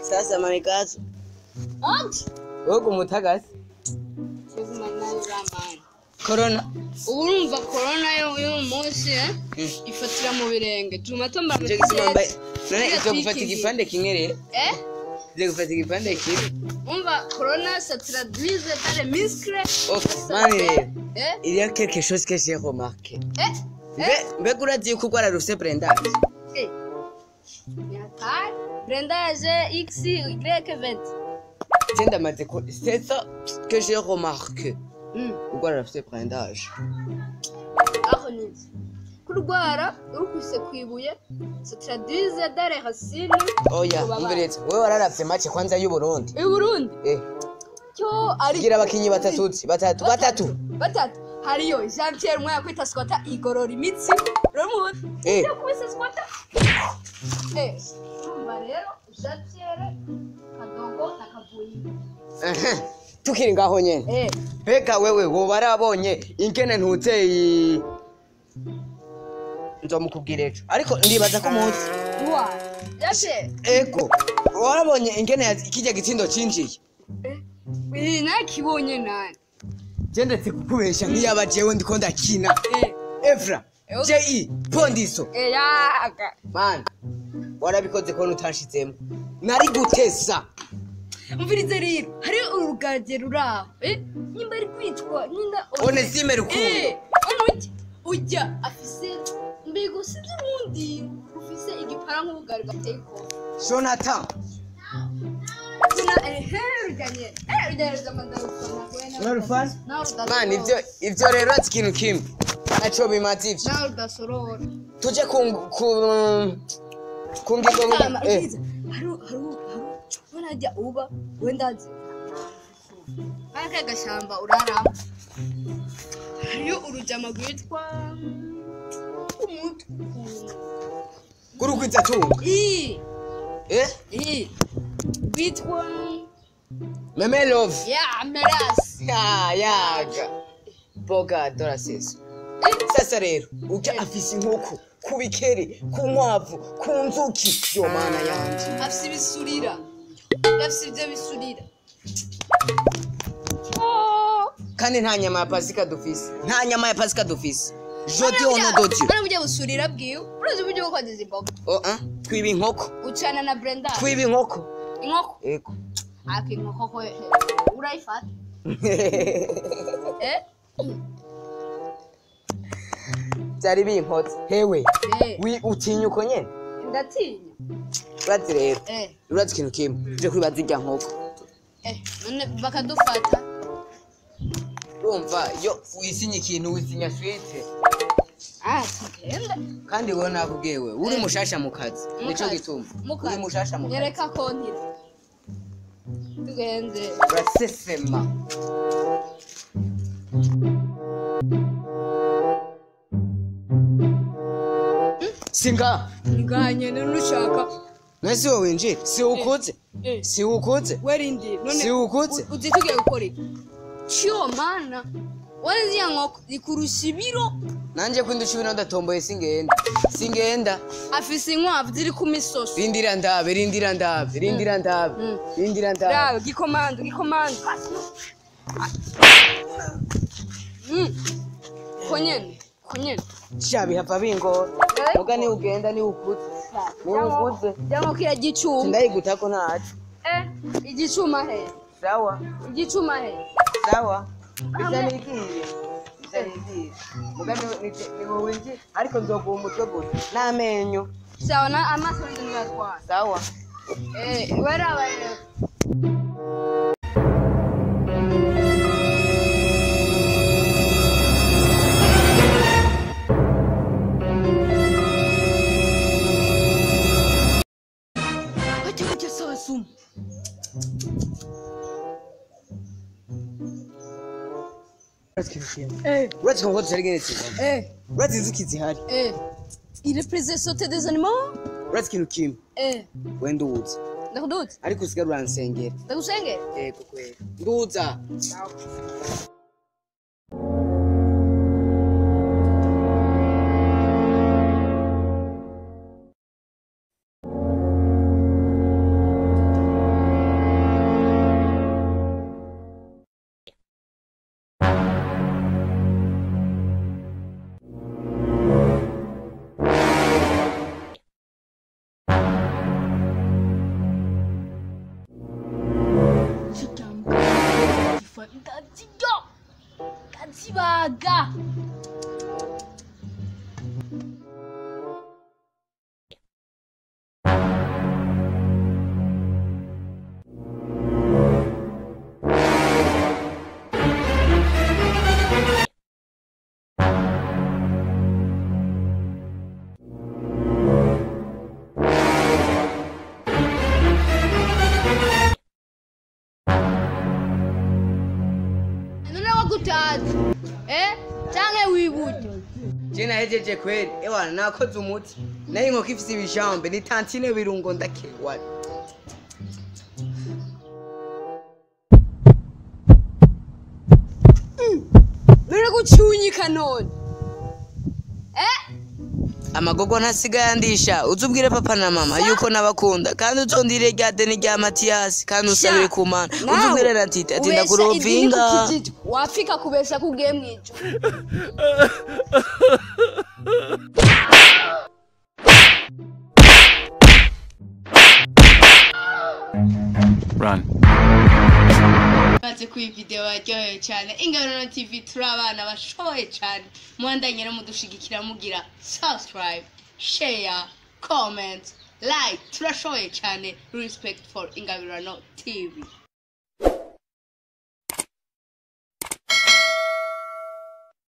Sasa manikazo. Wogo mutagasi. Corona. Urumva corona yo munsi ifatira mu birenge. Tuma tomba mu none izo gufata igipande kimwe rero. Izo gufata igipande kimwe. Umva corona ça traduise dans les muscles. Mani. Il y a quelque chose que j'ai remarqué. Mbega urazi ko ugwara rufise brandage? Brandage X, Y, V. C'est ça que j'ai remarqué. Ugwara rufise brandage. Aho nizi. Kurwara urukuse kwibuye ça traduise dans les racines. Oya, umberetse. Wewe wararavye match kwanza y'u Burundi. Burundi? Cyo ari gira abakinyi batatu. Hariyo Jean Pierre mwa kwita squatter igorora imitsi uramuzi yo kubisa squatter umva rero Jean Pierre Kadogo na Kavuyi tukiri ngaho nyene beka wewe wo barabonye ingene ntuteye nzomukubwira ejo ariko ndibaza ko muzi yaje ego warabonye ingene kijya gitsindo cinjiye nakibonye nani Jendetse kukubesha nk'iyaba jewe ndiko ndakina. Evra, J.E. Pondiso. Yaga. Man. Warabikoze ko nutashizemo. Nari gutesa. Umvirize rero, hari urugage ruraho. Nyimba ari kwitwa nyina Onesime Rukundo. Ujya afise mbego sizurundi ufise igipara nk'ubugari gateye ko. Jonathan. Man, ivyo rero ati kintu kimwe naco bimaze ivyo tuje kungingo harajya uba wendazi aka gashamba uraramo hariyo urujama gwitwa kurukwiza tunga gwitwa Meme Love. Yeah, Meras. Yaga. Boga Dorasis. Sasa rero uja afise inkoko kubikeri kunkwavu kunzuki yo mana yanje. Afise ibisurira. Afise ivyo bisurira. Kandi nta nyama ya Pasika dufise. Nta nyama ya Pasika dufise. Jodi ono dodio. Bana burya busurira bwiwe. Urazi buryo bwo kwaziza imboga. Twiba inkoko. Ucana na Brenda. Twiba inkoko. Inkoko? Ego. Aki inkoko urayifata. Byari binkotse. Hewe. Utinya uko nyene? Ndatinya. Urazi rero. Urazi ikintu kimwe. Uje kwibaza irya nkoko. None bakadufata. Urumva yo wisinya ikintu wisinya swite. Tugenda. Kandi wowe nakubwiwe uri mushasha mu kazi. Nico gituma. Uri mushasha mu kazi. Yereka kontira. Tugenze. Urasesema. Singa. Nganye nushaka. Nasi wowe winjira. Si ukuze. Si ukuze. Werindi. None. Si ukuze. Uzitugiye gukora iki? Cyo mana. Wanzi nkoko ikurusha ibiro. nanje kwindusha ibintu ndatomboye singenda afise inkwavu ziri ku misoso rindira ndabe Bravo, gikomando konyene shabi hava bingora muga ni ugenda ni ukuze Jango kira gicuma sindayigutako ntaco igicuma he sawa bisa nigiye muga ni wowe nzi ariko nzoguha umutwe gusa n'amenyo sawa na amaso ndingatwara sawa waraba rero Uretse ko tutari genetse uretse inzuki zihari il représente des animaux uretse ikintu kimwe wenda uwuza ndakuduza ariko usigaye uransengera ndagusengera yego kwera nduza Kazibaga gutazi canke wibuye je nahejeje kweli ewana nakoze umuti nayo inkoko ifise ibijambe ni tantine birungo ndakewa bire gucunyika none amagogo ntasigaye andisha uzubwire papa na mama yuko nabakunda kandi uzondire rya deni rya Mathias kandi usabire ku Mana uzubwire na Tite ati ndakurovinga wafika kubesha kugiye mwijo Run. Baze ku video baryoheye cyane Ingabirano TV turabana bashoboye cyane mwandanye no mudushigikira mugira subscribe share comment like turashoboye cyane respect for Ingabirano TV